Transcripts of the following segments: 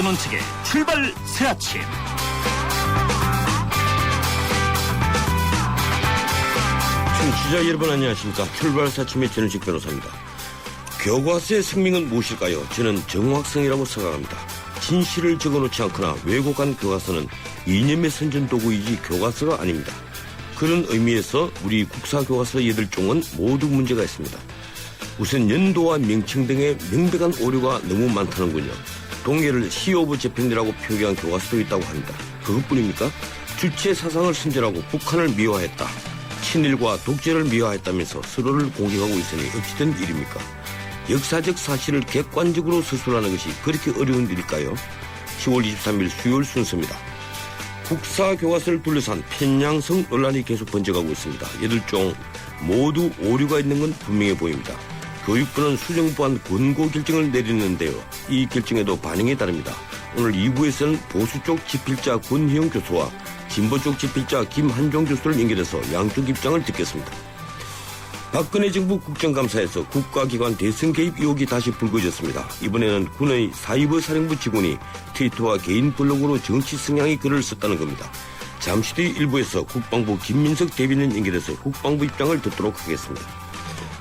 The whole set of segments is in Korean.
전원책의 출발 새아침. 청취자 여러분 안녕하십니까. 출발 새아침의 전원책 변호사입니다. 교과서의 생명은 무엇일까요? 저는 정확성이라고 생각합니다. 진실을 적어놓지 않거나 왜곡한 교과서는 이념의 선전도구이지 교과서가 아닙니다. 그런 의미에서 우리 국사교과서 8종은 모두 문제가 있습니다. 우선 연도와 명칭 등의 명백한 오류가 너무 많다는군요. 동해를 시 오브 재팬이라고 표기한 교과서도 있다고 합니다. 그것뿐입니까? 주체 사상을 선전하고 북한을 미화했다. 친일과 독재를 미화했다면서 서로를 공격하고 있으니 어찌된 일입니까? 역사적 사실을 객관적으로 서술하는 것이 그렇게 어려운 일일까요? 10월 23일 수요일 순서입니다. 국사교과서를 둘러싼 편향성 논란이 계속 번져가고 있습니다. 8종 모두 오류가 있는 건 분명해 보입니다. 교육부는 수정부안 권고 결정을 내리는데요. 이 결정에도 반응이 다릅니다. 오늘 2부에서는 보수 쪽 집필자 권희영 교수와 진보 쪽 집필자 김한종 교수를 연결해서 양쪽 입장을 듣겠습니다. 박근혜 정부 국정감사에서 국가기관 대선 개입 의혹이 다시 불거졌습니다. 이번에는 군의 사이버 사령부 직원이 트위터와 개인 블로그로 정치 성향의 글을 썼다는 겁니다. 잠시 뒤 일부에서 국방부 김민석 대변인 연결해서 국방부 입장을 듣도록 하겠습니다.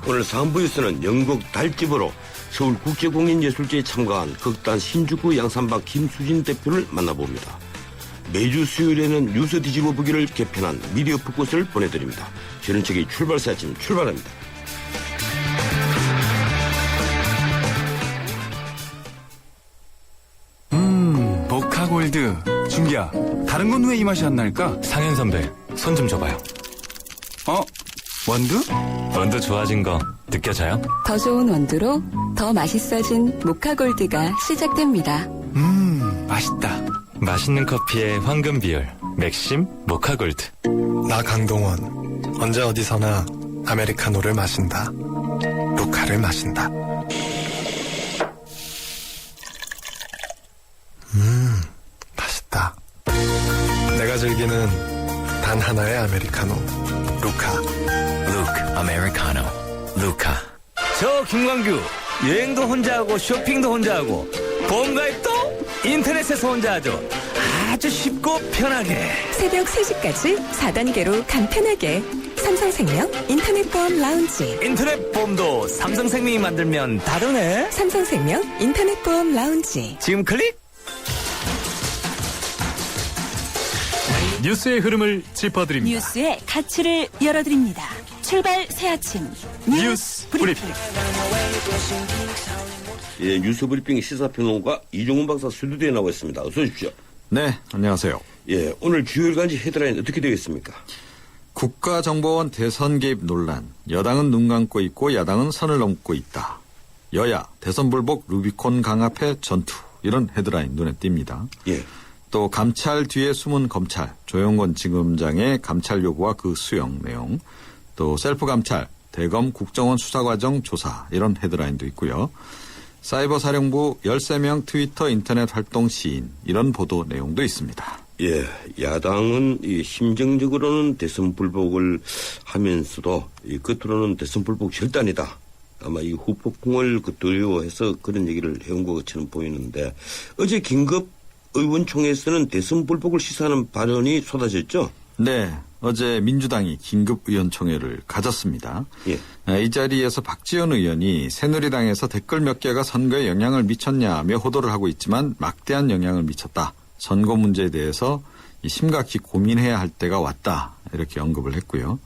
오늘 3부에서는 영국 달집으로 서울국제공연예술제에 참가한 극단 신주쿠 양산박 김수진 대표를 만나봅니다. 매주 수요일에는 뉴스 뒤집어 보기를 개편한 미디어 풋꽃을 보내드립니다. 저는 책의 출발사 아침 출발합니다. 모카골드. 준기야, 다른 건 왜 이 맛이 안 날까? 상현 선배, 손 좀 줘봐요. 원두? 원두 좋아진 거 느껴져요? 더 좋은 원두로 더 맛있어진 모카골드가 시작됩니다. 맛있다. 맛있는 커피의 황금 비율, 맥심 모카골드. 나 강동원, 언제 어디서나 아메리카노를 마신다. 모카를 마신다. 맛있다. 내가 즐기는 단 하나의 아메리카노, 루카. 루크 아메리카노 루카. 저 김광규 여행도 혼자 하고 쇼핑도 혼자 하고 보험가입도 인터넷에서 혼자 하죠. 아주 쉽고 편하게. 새벽 3시까지 4단계로 간편하게. 삼성생명 인터넷보험 라운지. 인터넷 보험도 삼성생명이 만들면 다르네. 삼성생명 인터넷보험 라운지. 지금 클릭. 뉴스의 흐름을 짚어드립니다. 뉴스의 가치를 열어드립니다. 출발 새아침 뉴스 브리핑. 예, 뉴스 브리핑 시사평론가 이종훈 박사 스튜디오에 나와 있습니다. 어서 오십시오. 네, 안녕하세요. 예, 오늘 주요 일간지 헤드라인 어떻게 되겠습니까? 국가정보원 대선 개입 논란. 여당은 눈 감고 있고 야당은 선을 넘고 있다. 여야 대선 불복 루비콘 강압해 전투. 이런 헤드라인 눈에 띕니다. 예. 또 감찰 뒤에 숨은 검찰. 조영건 지검장의 감찰 요구와 그 수용 내용. 또 셀프 감찰. 대검 국정원 수사과정 조사. 이런 헤드라인도 있고요. 사이버 사령부 13명 트위터 인터넷 활동 시인. 이런 보도 내용도 있습니다. 예, 야당은 심정적으로는 대선 불복을 하면서도 겉으로는 대선 불복 절대 아니다. 아마 이 후폭풍을 두려워해서 그런 얘기를 해온 것처럼 보이는데 어제 긴급 의원총회에서는 대선 불복을 시사하는 발언이 쏟아졌죠? 네, 어제 민주당이 긴급의원총회를 가졌습니다. 예. 이 자리에서 박지원 의원이 새누리당에서 댓글 몇 개가 선거에 영향을 미쳤냐며 호도를 하고 있지만 막대한 영향을 미쳤다. 선거 문제에 대해서 심각히 고민해야 할 때가 왔다. 이렇게 언급을 했고요.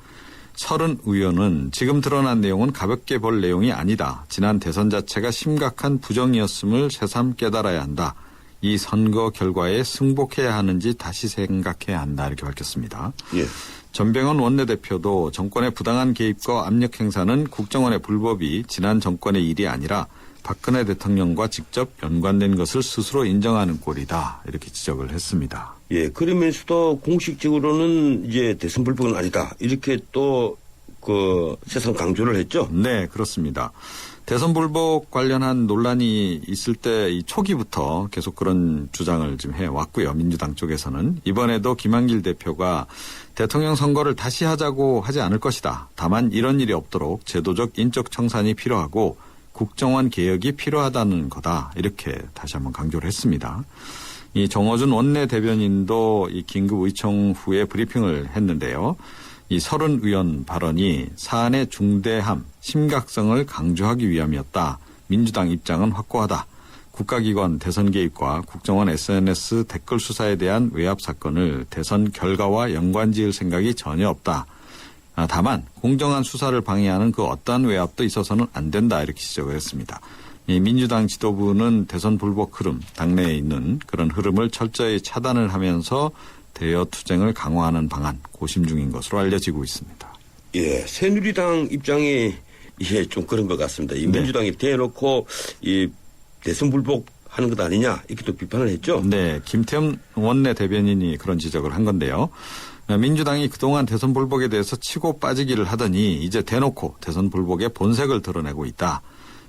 서른 의원은 지금 드러난 내용은 가볍게 볼 내용이 아니다. 지난 대선 자체가 심각한 부정이었음을 새삼 깨달아야 한다. 이 선거 결과에 승복해야 하는지 다시 생각해야 한다. 이렇게 밝혔습니다. 예. 전병헌 원내대표도 정권의 부당한 개입과 압력 행사는 국정원의 불법이 지난 정권의 일이 아니라 박근혜 대통령과 직접 연관된 것을 스스로 인정하는 꼴이다. 이렇게 지적을 했습니다. 예, 그러면서도 공식적으로는 이제 대선 불복은 아니다. 이렇게 또 세상 강조를 했죠? 네, 그렇습니다. 대선 불복 관련한 논란이 있을 때 이 초기부터 계속 그런 주장을 좀 해왔고요. 민주당 쪽에서는. 이번에도 김한길 대표가 대통령 선거를 다시 하자고 하지 않을 것이다. 다만 이런 일이 없도록 제도적 인적 청산이 필요하고 국정원 개혁이 필요하다는 거다. 이렇게 다시 한번 강조를 했습니다. 이 정어준 원내 대변인도 이 긴급 의총 후에 브리핑을 했는데요. 이 30 의원 발언이 사안의 중대함, 심각성을 강조하기 위함이었다. 민주당 입장은 확고하다. 국가기관 대선 개입과 국정원 SNS 댓글 수사에 대한 외압 사건을 대선 결과와 연관지을 생각이 전혀 없다. 다만 공정한 수사를 방해하는 그 어떠한 외압도 있어서는 안 된다. 이렇게 지적을 했습니다. 이 민주당 지도부는 대선 불복 흐름, 당내에 있는 그런 흐름을 철저히 차단을 하면서 대여 투쟁을 강화하는 방안 고심 중인 것으로 알려지고 있습니다. 예, 새누리당 입장이 좀 그런 것 같습니다. 이 민주당이 대놓고 이 대선 불복하는 것 아니냐 이렇게 또 비판을 했죠. 네, 김태흠 원내 대변인이 그런 지적을 한 건데요. 민주당이 그동안 대선 불복에 대해서 치고 빠지기를 하더니 이제 대놓고 대선 불복의 본색을 드러내고 있다.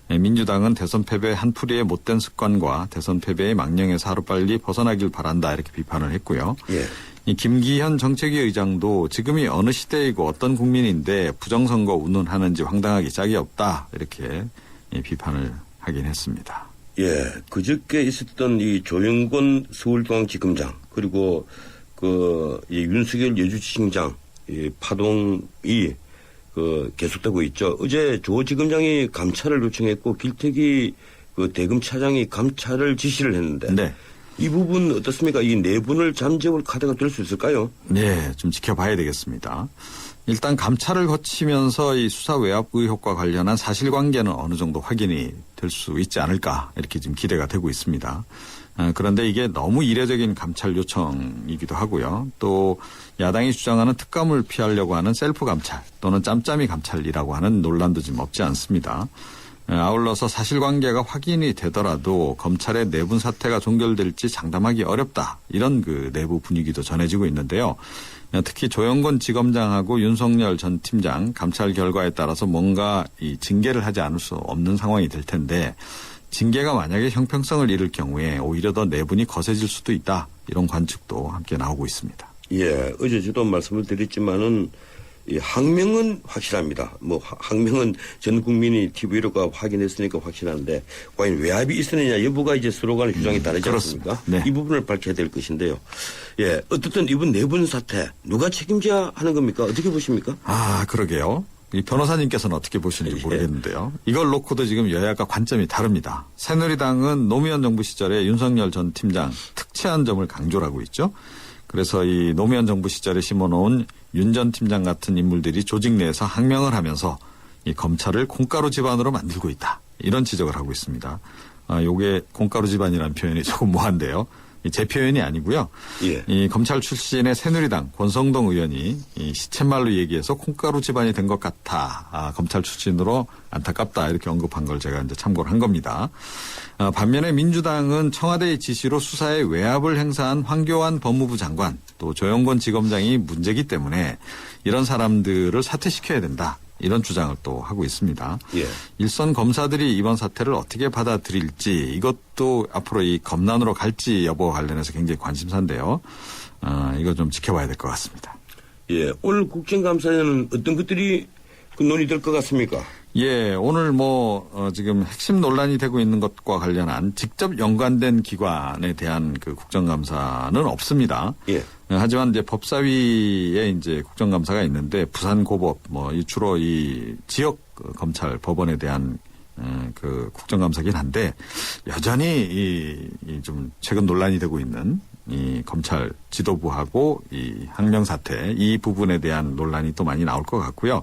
민주당은 대선 패배의 한풀이의 못된 습관과 대선 패배의 망령에서 하루빨리 벗어나길 바란다 이렇게 비판을 했고요. 예. 이 김기현 정책위 의장도 지금이 어느 시대이고 어떤 국민인데 부정선거 운운하는지 황당하기 짝이 없다 이렇게 비판을 하긴 했습니다. 예, 그저께 있었던 이 조영권 서울중앙지검장 그리고 이 윤석열 여주지검장 이 파동이 계속되고 있죠. 어제 조 지검장이 감찰을 요청했고 길태기 대검 차장이 감찰을 지시를 했는데 네. 이 부분 어떻습니까? 이 내분을 잠재울 카드가 될 수 있을까요? 네, 좀 지켜봐야 되겠습니다. 일단 감찰을 거치면서 이 수사 외압 의혹과 관련한 사실관계는 어느 정도 확인이 될 수 있지 않을까 이렇게 지금 기대가 되고 있습니다. 그런데 이게 너무 이례적인 감찰 요청이기도 하고요. 또 야당이 주장하는 특감을 피하려고 하는 셀프 감찰 또는 짬짬이 감찰이라고 하는 논란도 지금 없지 않습니다. 아울러서 사실관계가 확인이 되더라도 검찰의 내분 사태가 종결될지 장담하기 어렵다. 이런 내부 분위기도 전해지고 있는데요. 특히 조영권 지검장하고 윤석열 전 팀장 감찰 결과에 따라서 뭔가 이 징계를 하지 않을 수 없는 상황이 될 텐데 징계가 만약에 형평성을 잃을 경우에 오히려 더 내분이 거세질 수도 있다. 이런 관측도 함께 나오고 있습니다. 예, 어제 저도 말씀을 드렸지만은 이 항명은 확실합니다. 항명은 전 국민이 TV로가 확인했으니까 확실한데 과연 외압이 있었느냐 여부가 이제 서로 간의 주장이 다르지 않습니까? 네. 이 부분을 밝혀야 될 것인데요. 예, 어쨌든 이번 내분 사태 누가 책임져야 하는 겁니까? 어떻게 보십니까? 그러게요. 이 변호사님께서는 어떻게 보시는지 모르겠는데요. 이걸 놓고도 지금 여야가 관점이 다릅니다. 새누리당은 노무현 정부 시절에 윤석열 전 팀장 특채한 점을 강조를 하고 있죠. 그래서 이 노무현 정부 시절에 심어놓은 윤 전 팀장 같은 인물들이 조직 내에서 항명을 하면서 이 검찰을 콩가루 집안으로 만들고 있다. 이런 지적을 하고 있습니다. 요게 콩가루 집안이라는 표현이 조금 모호한데요. 제 표현이 아니고요. 예. 이 검찰 출신의 새누리당 권성동 의원이 이 시쳇말로 얘기해서 콩가루 집안이 된 것 같아. 검찰 출신으로 안타깝다. 이렇게 언급한 걸 제가 이제 참고를 한 겁니다. 반면에 민주당은 청와대의 지시로 수사에 외압을 행사한 황교안 법무부 장관 또 조영권 지검장이 문제이기 때문에 이런 사람들을 사퇴시켜야 된다. 이런 주장을 또 하고 있습니다. 예. 일선 검사들이 이번 사태를 어떻게 받아들일지 이것도 앞으로 이 검난으로 갈지 여부와 관련해서 굉장히 관심사인데요. 이거 좀 지켜봐야 될 것 같습니다. 예, 오늘 국정감사에는 어떤 것들이 논의될 것 같습니까? 예, 오늘 지금 핵심 논란이 되고 있는 것과 관련한 직접 연관된 기관에 대한 국정감사는 없습니다. 예. 하지만 이제 법사위에 이제 국정감사가 있는데 부산고법 주로 이 지역 검찰 법원에 대한 국정감사긴 한데 여전히 좀 최근 논란이 되고 있는 이 검찰 지도부하고 이 항명 사태 이 부분에 대한 논란이 또 많이 나올 것 같고요.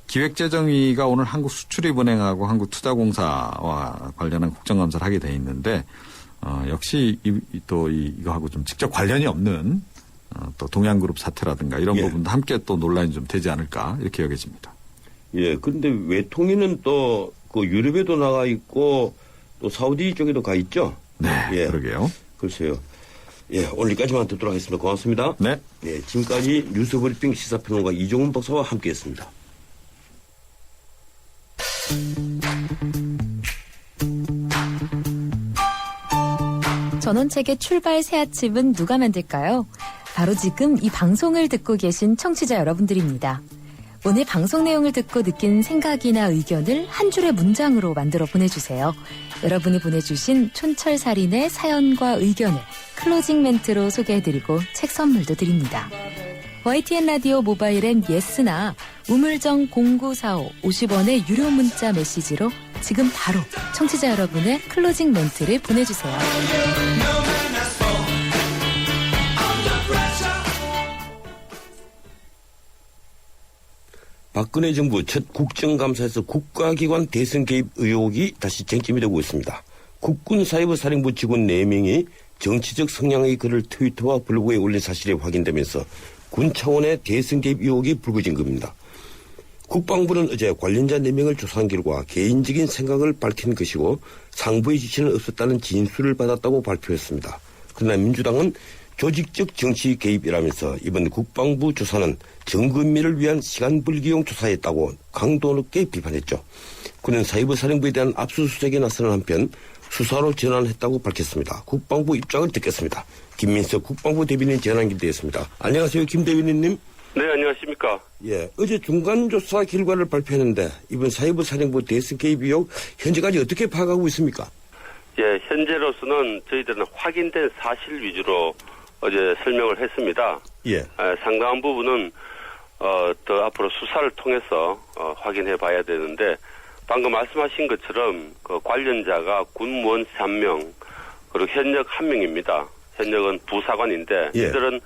기획재정위가 오늘 한국수출입은행하고 한국투자공사와 관련한 국정감사를 하게 돼 있는데 역시 이거하고 좀 직접 관련이 없는 또 동양그룹 사태라든가 이런 부분도 함께 또 논란이 좀 되지 않을까 이렇게 여겨집니다. 예, 그런데 외통위는 또 유럽에도 나가 있고 또 사우디 쪽에도 가 있죠? 네, 예. 그러게요. 글쎄요. 예, 오늘 여기까지만 듣도록 하겠습니다. 고맙습니다. 네. 예, 지금까지 뉴스브리핑 시사평론가 이종훈 박사와 함께했습니다. 전원책의 출발 새 아침은 누가 만들까요? 바로 지금 이 방송을 듣고 계신 청취자 여러분들입니다. 오늘 방송 내용을 듣고 느낀 생각이나 의견을 한 줄의 문장으로 만들어 보내주세요. 여러분이 보내주신 촌철살인의 사연과 의견을 클로징 멘트로 소개해드리고 책 선물도 드립니다. YTN 라디오 모바일 앱 예스나 우물정 0945 50원의 유료 문자 메시지로 지금 바로 청취자 여러분의 클로징 멘트를 보내주세요. 박근혜 정부 첫 국정감사에서 국가기관 대선 개입 의혹이 다시 쟁점이 되고 있습니다. 국군 사이버 사령부 직원 4명이 정치적 성향의 글을 트위터와 블로그에 올린 사실이 확인되면서 군 차원의 대선 개입 의혹이 불거진 겁니다. 국방부는 어제 관련자 4명을 조사한 결과 개인적인 생각을 밝힌 것이고 상부의 지시는 없었다는 진술을 받았다고 발표했습니다. 그러나 민주당은 조직적 정치 개입이라면서 이번 국방부 조사는 정근미를 위한 시간벌기용 조사였다고 강도 높게 비판했죠. 그는 사이버 사령부에 대한 압수수색에 나서는 한편 수사로 전환했다고 밝혔습니다. 국방부 입장을 듣겠습니다. 김민석 국방부 대변인 전화 연결되었습니다. 안녕하세요, 김 대변인님. 네, 안녕하십니까. 예, 어제 중간조사 결과를 발표했는데 이번 사이버 사령부 대선 개입 의혹 현재까지 어떻게 파악하고 있습니까? 예, 현재로서는 저희들은 확인된 사실 위주로 어제 설명을 했습니다. 예. 상당한 부분은 더 앞으로 수사를 통해서 확인해 봐야 되는데 방금 말씀하신 것처럼 그 관련자가 군무원 3명 그리고 현역 1명입니다. 현역은 부사관인데 예. 이들은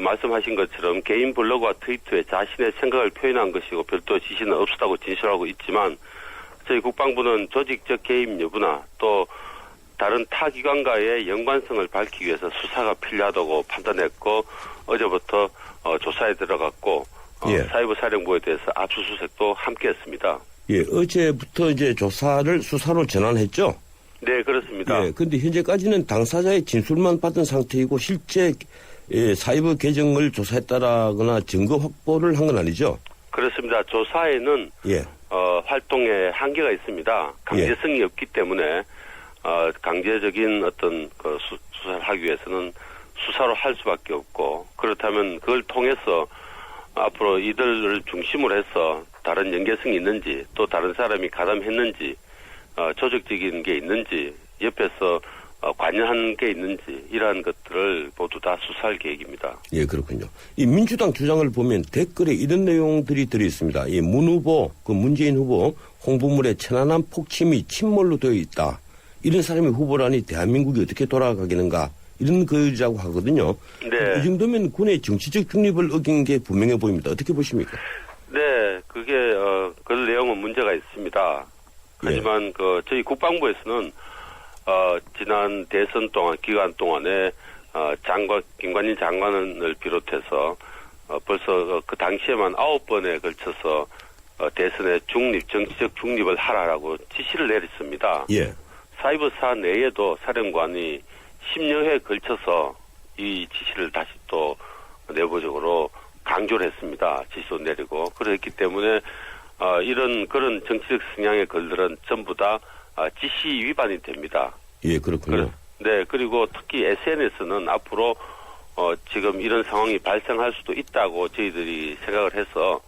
말씀하신 것처럼 개인 블로그와 트위터에 자신의 생각을 표현한 것이고 별도 지시는 없었다고 진술하고 있지만 저희 국방부는 조직적 개입 여부나 또 다른 타 기관과의 연관성을 밝히기 위해서 수사가 필요하다고 판단했고 어제부터 조사에 들어갔고 예. 사이버 사령부에 대해서 압수수색도 함께했습니다. 예, 어제부터 이제 조사를 수사로 전환했죠? 네, 그렇습니다. 예, 근데 현재까지는 당사자의 진술만 받은 상태이고 실제 사이버 계정을 조사했다라거나 증거 확보를 한 건 아니죠? 그렇습니다. 조사에는 예. 활동에 한계가 있습니다. 강제성이 없기 때문에 강제적인 어떤 그 수사를 하기 위해서는 수사로 할 수밖에 없고 그렇다면 그걸 통해서 앞으로 이들을 중심으로 해서 다른 연계성이 있는지 또 다른 사람이 가담했는지 조직적인 게 있는지 옆에서 관여한 게 있는지 이러한 것들을 모두 다 수사할 계획입니다. 예, 그렇군요. 이 민주당 주장을 보면 댓글에 이런 내용들이 들어있습니다. 이 문 후보, 그 문재인 후보 홍보물에 천안함 폭침이 침몰로 되어 있다. 이런 사람이 후보라니 대한민국이 어떻게 돌아가겠는가 이런 글이라고 하거든요. 네. 이 정도면 군의 정치적 중립을 어긴 게 분명해 보입니다. 어떻게 보십니까? 네, 그게 그 내용은 문제가 있습니다. 하지만 그 저희 국방부에서는 지난 대선 동안 기간 동안에 김관진 장관을 비롯해서 벌써 그 당시에만 9번에 걸쳐서 대선의 정치적 중립을 하라라고 지시를 내렸습니다. 예. 사이버사 내에도 사령관이 10여회에 걸쳐서 이 지시를 다시 또 내부적으로 강조를 했습니다. 지시도 내리고 그렇기 때문에 그런 정치적 성향의 글들은 전부 다 지시 위반이 됩니다. 예, 그렇군요. 네, 그리고 특히 SNS는 앞으로 지금 이런 상황이 발생할 수도 있다고 저희들이 생각을 해서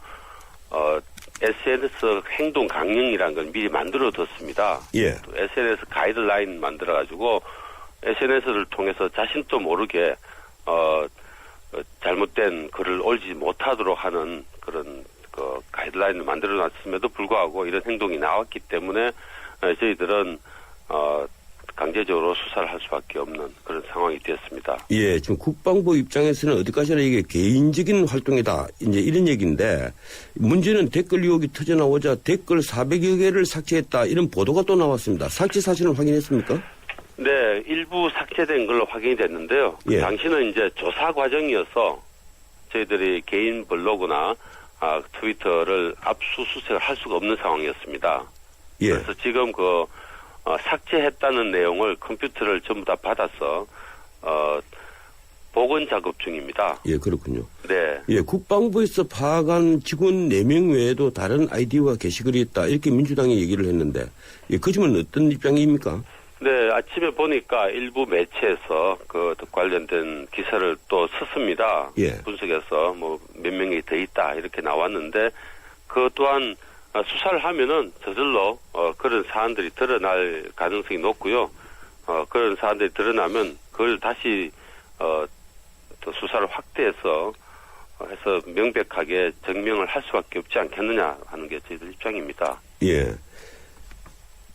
SNS 행동 강령이라는 걸 미리 만들어뒀습니다. 예. 또 SNS 가이드라인 만들어가지고 SNS를 통해서 자신도 모르게 잘못된 글을 올리지 못하도록 하는 그런 그 가이드라인을 만들어놨음에도 불구하고 이런 행동이 나왔기 때문에 저희들은 강제적으로 수사를 할 수밖에 없는 그런 상황이 되었습니다. 예, 지금 국방부 입장에서는 어디까지나 이게 개인적인 활동이다. 이제 이런 얘기인데 문제는 댓글 의혹이 터져나오자 댓글 400여 개를 삭제했다. 이런 보도가 또 나왔습니다. 삭제 사실은 확인했습니까? 네, 일부 삭제된 걸로 확인이 됐는데요. 예. 당시는 이제 조사 과정이어서 저희들이 개인 블로그나 트위터를 압수수색을 할 수가 없는 상황이었습니다. 예. 그래서 지금 삭제했다는 내용을 컴퓨터를 전부 다 받아서 복원 작업 중입니다. 예, 그렇군요. 네. 예, 국방부에서 파악한 직원 4명 외에도 다른 아이디와 게시글이 있다. 이렇게 민주당이 얘기를 했는데 그 점은 어떤 입장입니까? 네, 아침에 보니까 일부 매체에서 그 관련된 기사를 또 썼습니다. 예. 분석해서 몇 명이 더 있다 이렇게 나왔는데 그 또한 수사를 하면은 저절로 그런 사안들이 드러날 가능성이 높고요. 그런 사안들이 드러나면 그걸 다시 또 수사를 확대해서 해서 명백하게 증명을 할 수밖에 없지 않겠느냐 하는 게 저희들 입장입니다. 예.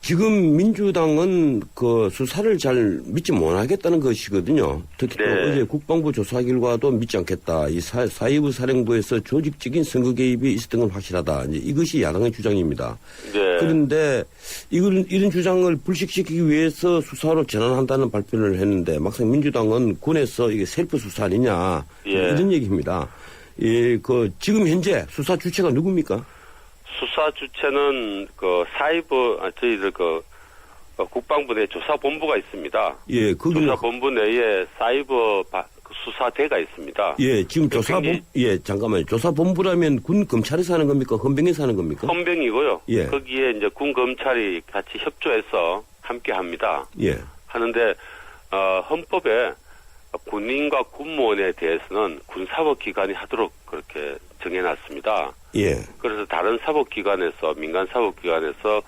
지금 민주당은 그 수사를 잘 믿지 못하겠다는 것이거든요. 특히 또 네. 어제 국방부 조사 결과도 믿지 않겠다. 이 사이버 사령부에서 조직적인 선거 개입이 있었던 건 확실하다. 이제 이것이 야당의 주장입니다. 네. 그런데 이런 주장을 불식시키기 위해서 수사로 전환한다는 발표를 했는데 막상 민주당은 군에서 이게 셀프 수사 아니냐 예. 이런 얘기입니다. 예, 지금 현재 수사 주체가 누굽니까? 수사 주체는 저희들 국방부 내 조사본부가 있습니다. 예, 거기는 조사본부 내에 사이버 수사대가 있습니다. 예, 지금 잠깐만요. 조사본부라면 군 검찰에서 하는 겁니까? 헌병에서 하는 겁니까? 헌병이고요. 예. 거기에 이제 군 검찰이 같이 협조해서 함께 합니다. 예. 하는데 헌법에 군인과 군무원에 대해서는 군사법기관이 하도록 그렇게 정해놨습니다. 예. 그래서 다른 사법기관에서 민간 사법기관에서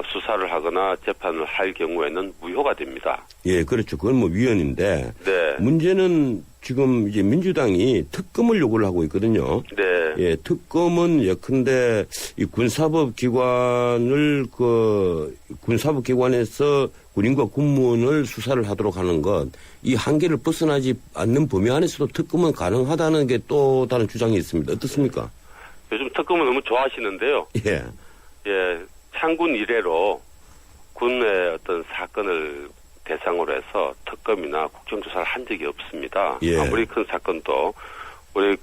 수사를 하거나 재판을 할 경우에는 무효가 됩니다. 예, 그렇죠. 그건 뭐 위헌인데. 네. 문제는 지금 이제 민주당이 특검을 요구를 하고 있거든요. 네. 예, 특검은 예컨대 이 군사법기관을 군사법기관에서 군인과 군무원을 수사를 하도록 하는 것, 이 한계를 벗어나지 않는 범위 안에서도 특검은 가능하다는 게 또 다른 주장이 있습니다. 어떻습니까? 요즘 특검을 너무 좋아하시는데요. 예. 예, 창군 이래로 군의 어떤 사건을 대상으로 해서 특검이나 국정조사를 한 적이 없습니다. 예. 아무리 큰 사건도 우리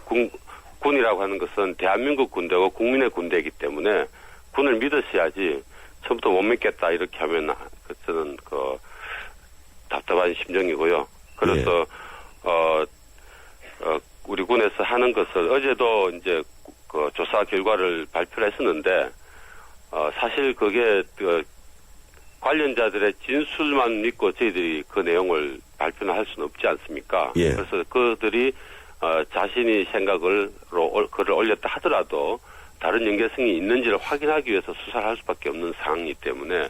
군이라고 하는 것은 대한민국 군대고 국민의 군대이기 때문에 군을 믿으셔야지 처음부터 못 믿겠다 이렇게 하면 저는 답답한 심정이고요. 그래서 우리 군에서 하는 것을 어제도 이제 조사 결과를 발표를 했었는데 사실 그게 관련자들의 진술만 믿고 저희들이 그 내용을 발표는 할 수는 없지 않습니까? 예. 그래서 그들이 자신이 글을 올렸다 하더라도 다른 연계성이 있는지를 확인하기 위해서 수사를 할 수밖에 없는 상황이기 때문에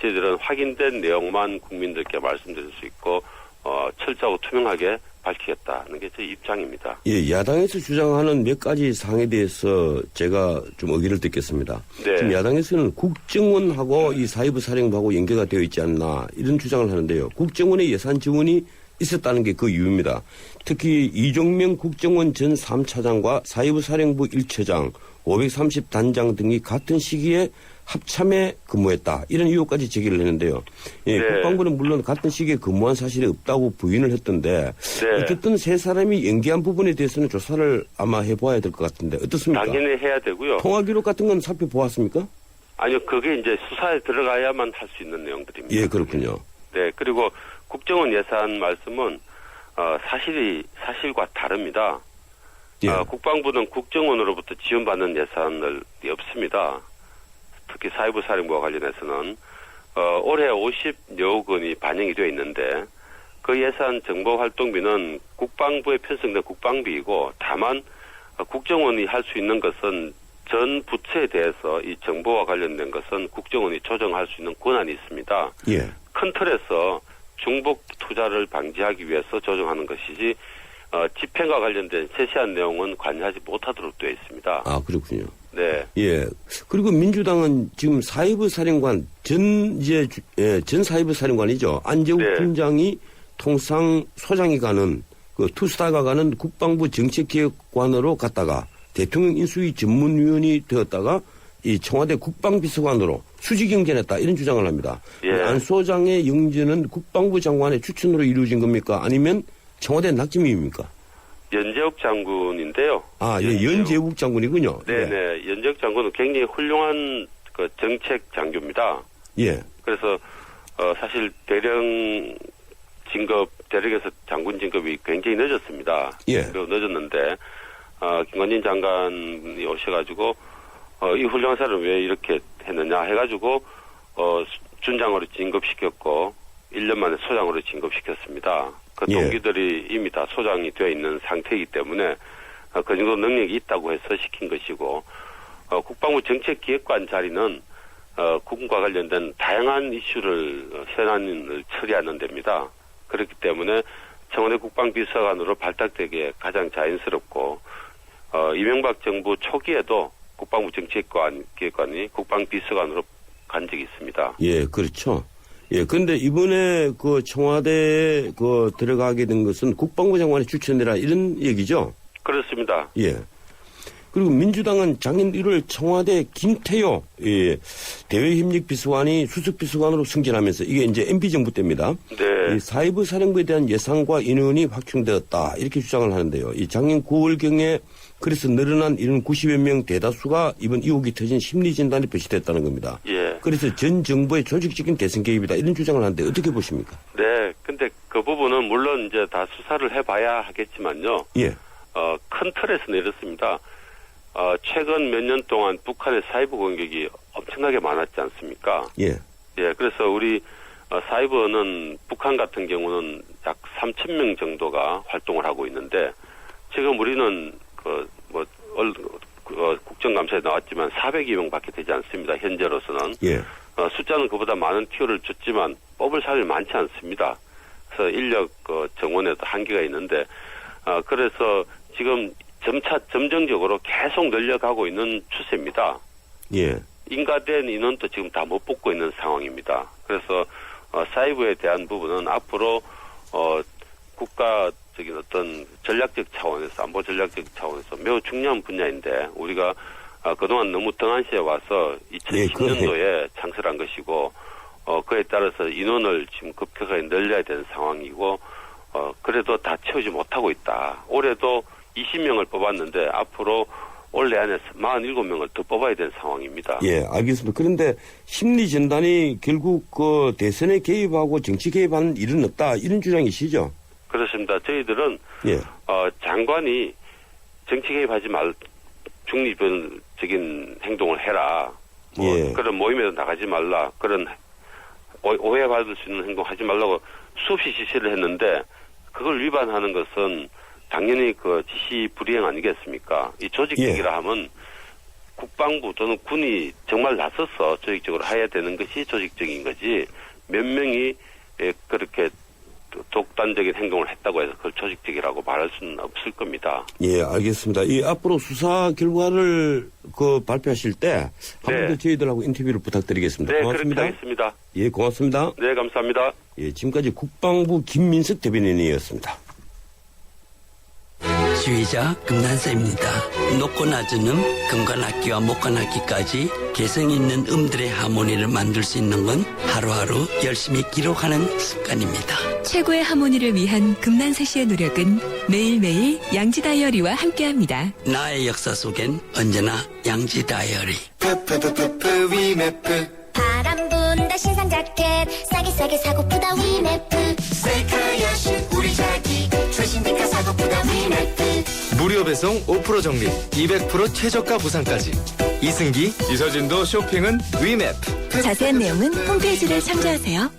저희들은 확인된 내용만 국민들께 말씀드릴 수 있고 철저하고 투명하게 밝히겠다는 게 제 입장입니다. 예, 야당에서 주장하는 몇 가지 사항에 대해서 제가 좀 의견을 듣겠습니다. 네. 지금 야당에서는 국정원하고 이 사이버 사령부하고 연계가 되어 있지 않나 이런 주장을 하는데요. 국정원의 예산 지원이 있었다는 게 그 이유입니다. 특히 이종명 국정원 전 3차장과 사이버 사령부 1처장, 530단장 등이 같은 시기에 합참에 근무했다. 이런 의혹까지 제기를 했는데요. 예, 네. 국방부는 물론 같은 시기에 근무한 사실이 없다고 부인을 했던데 네. 어쨌든 세 사람이 연기한 부분에 대해서는 조사를 아마 해보아야 될 것 같은데 어떻습니까? 당연히 해야 되고요. 통화 기록 같은 건 살펴보았습니까? 아니요, 그게 이제 수사에 들어가야만 할 수 있는 내용들입니다. 예, 그렇군요. 네, 그리고 국정원 예산 말씀은 사실과 다릅니다. 예. 국방부는 국정원으로부터 지원받는 예산이 없습니다. 특히 사이버 사령부와 관련해서는 올해 50여억 원이 반영이 되어 있는데 그 예산 정보 활동비는 국방부에 편성된 국방비이고 다만 국정원이 할 수 있는 것은 전 부처에 대해서 이 정보와 관련된 것은 국정원이 조정할 수 있는 권한이 있습니다. 예. 큰 틀에서 중복 투자를 방지하기 위해서 조정하는 것이지 집행과 관련된 세세한 내용은 관여하지 못하도록 되어 있습니다. 아, 그렇군요. 네. 예. 그리고 민주당은 지금 사이버 사령관 전 사이버 사령관이죠. 안재욱 네. 팀장이 통상 소장이 가는 투스타가 가는 국방부 정책기획관으로 갔다가 대통령 인수위 전문위원이 되었다가 이 청와대 국방비서관으로 수직 연결했다 이런 주장을 합니다. 예. 안 소장의 영전은 국방부 장관의 추천으로 이루어진 겁니까? 아니면 청와대 낙점입니까? 연재욱 장군인데요. 아, 예, 연재욱 장군이군요. 네네. 연재욱 장군은 굉장히 훌륭한 정책 장교입니다. 예. 그래서 사실 대령에서 장군 진급이 굉장히 늦었습니다. 예. 늦었는데 김관진 장관이 오셔가지고 이 훌륭한 사람을 왜 이렇게 했느냐 해가지고 준장으로 진급시켰고 1년 만에 소장으로 진급시켰습니다. 그 예. 동기들이 이미 다 소장이 되어 있는 상태이기 때문에 그 정도 능력이 있다고 해서 시킨 것이고 국방부 정책기획관 자리는 국군과 관련된 다양한 이슈를 현안을 처리하는 데입니다. 그렇기 때문에 청와대 국방비서관으로 발탁되기에 가장 자연스럽고 이명박 정부 초기에도 국방부 정책기획관이 국방비서관으로 간 적이 있습니다. 예, 그렇죠. 예, 그런데 이번에 그 청와대에 그 들어가게 된 것은 국방부 장관의 추천이라 이런 얘기죠? 그렇습니다. 예. 그리고 민주당은 작년 1월 청와대 김태효 대외협력비서관이 수석비서관으로 승진하면서 이게 이제 MB정부 때입니다. 네. 이 사이버 사령부에 대한 예산과 인원이 확충되었다 이렇게 주장을 하는데요. 이 작년 9월경에 그래서 늘어난 인원 90여 명 대다수가 이번 의혹이 터진 심리진단에 표시됐다는 겁니다. 예. 그래서 전 정부의 조직적인 대선 개입이다 이런 주장을 하는데 어떻게 보십니까? 네. 근데 그 부분은 물론 이제 다 수사를 해봐야 하겠지만요. 예. 큰 틀에서는 이렇습니다. 최근 몇 년 동안 북한의 사이버 공격이 엄청나게 많았지 않습니까? 예. 예, 그래서 우리 사이버는 북한 같은 경우는 약 3,000명 정도가 활동을 하고 있는데 지금 우리는 국정감사에 나왔지만 400여 명밖에 되지 않습니다. 현재로서는. 예. 숫자는 그보다 많은 티오를 줬지만 뽑을 사람이 많지 않습니다. 그래서 인력 정원에도 한계가 있는데 그래서 지금 점정적으로 계속 늘려가고 있는 추세입니다. 예. 인가된 인원도 지금 다 못 뽑고 있는 상황입니다. 그래서 사이버에 대한 부분은 앞으로 국가적인 어떤 전략적 차원에서 안보 전략적 차원에서 매우 중요한 분야인데 우리가 그동안 너무 등한시에 와서 2010년도에 창설한 것이고 그에 따라서 인원을 지금 급격하게 늘려야 되는 상황이고 그래도 다 채우지 못하고 있다. 올해도 20명을 뽑았는데 앞으로 올 내안에 47명을 더 뽑아야 되는 상황입니다. 예, 알겠습니다. 그런데 심리진단이 결국 그 대선에 개입하고 정치 개입하는 일은 없다 이런 주장이시죠? 그렇습니다. 저희들은 예. 장관이 정치 개입하지 중립적인 행동을 해라. 예. 그런 모임에도 나가지 말라. 그런 오해받을 수 있는 행동하지 말라고 수없이 지시를 했는데 그걸 위반하는 것은 당연히 그 지시 불이행 아니겠습니까? 이 조직적이라 하면 국방부 또는 군이 정말 나서서 조직적으로 해야 되는 것이 조직적인 거지 몇 명이 그렇게 독단적인 행동을 했다고 해서 그걸 조직적이라고 말할 수는 없을 겁니다. 예, 알겠습니다. 이 앞으로 수사 결과를 발표하실 때 한 번 더 저희들하고 인터뷰를 부탁드리겠습니다. 네, 고맙습니다. 그렇게 하겠습니다. 예, 고맙습니다. 네, 감사합니다. 예, 지금까지 국방부 김민석 대변인이었습니다. 지휘자 금난사입니다. 높고 낮은 금관 악기와 목관 악기까지 개성 있는 음들의 하모니를 만들 수 있는 건 하루하루 열심히 기록하는 습관입니다. 최고의 하모니를 위한 금난세 씨의 노력은 매일매일 양지 다이어리와 함께합니다. 나의 역사 속엔 언제나 양지 다이어리. 바람 분다 신상 자켓 싸게 사고프다 위메프 셀카야신 우리 자기 최신 데카 사고프다 위메프 무료 배송 5% 적립 200% 최저가 보상까지 이승기 이서진도 쇼핑은 위메프. 자세한 내용은 홈페이지를 참조하세요.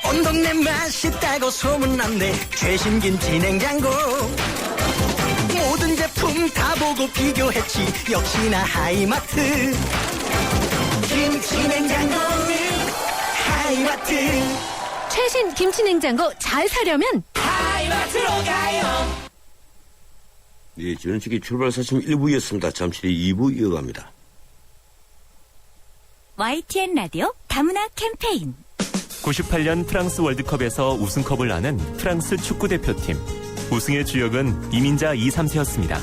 온 동네 맛있다고 소문났네 최신 김치 냉장고 모든 제품 다 보고 비교했지 역시나 하이마트 김치 냉장고는 하이마트 최신 김치 냉장고 잘 사려면 하이마트로 가요. 예, 지난주기 출발 사심 1부였습니다. 잠시 뒤 2부 이어갑니다. YTN 라디오 다문화 캠페인 98년 프랑스 월드컵에서 우승컵을 나는 프랑스 축구대표팀. 우승의 주역은 이민자 2, 3세였습니다.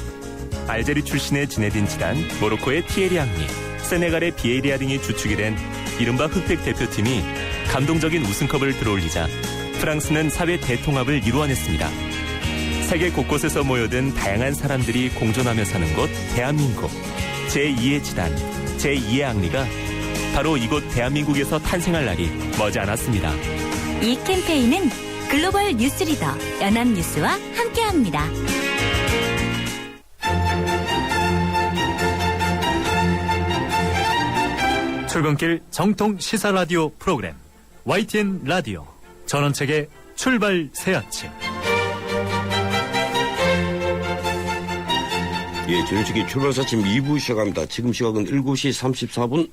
알제리 출신의 지네딘 지단, 모로코의 티에리 앙리, 세네갈의 비에리아 등이 주축이 된 이른바 흑백 대표팀이 감동적인 우승컵을 들어올리자 프랑스는 사회 대통합을 이루어냈습니다. 세계 곳곳에서 모여든 다양한 사람들이 공존하며 사는 곳 대한민국. 제2의 지단, 제2의 앙리가 바로 이곳 대한민국에서 탄생할 날이 머지않았습니다. 이 캠페인은 글로벌 뉴스리더 연합뉴스와 함께합니다. 출근길 정통 시사 라디오 프로그램 YTN 라디오 전원책의 출발 새 아침. 예, 전현식의 출발사 아침 2부 시작합니다. 지금 시각은 7시 34분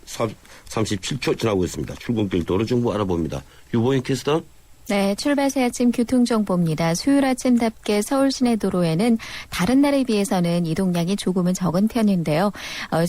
37초 지나고 있습니다. 출근길 도로정보 알아봅니다. 유보인 캐스터. 네, 출발새 아침 교통정보입니다. 수요일 아침답게 서울 시내 도로에는 다른 날에 비해서는 이동량이 조금은 적은 편인데요.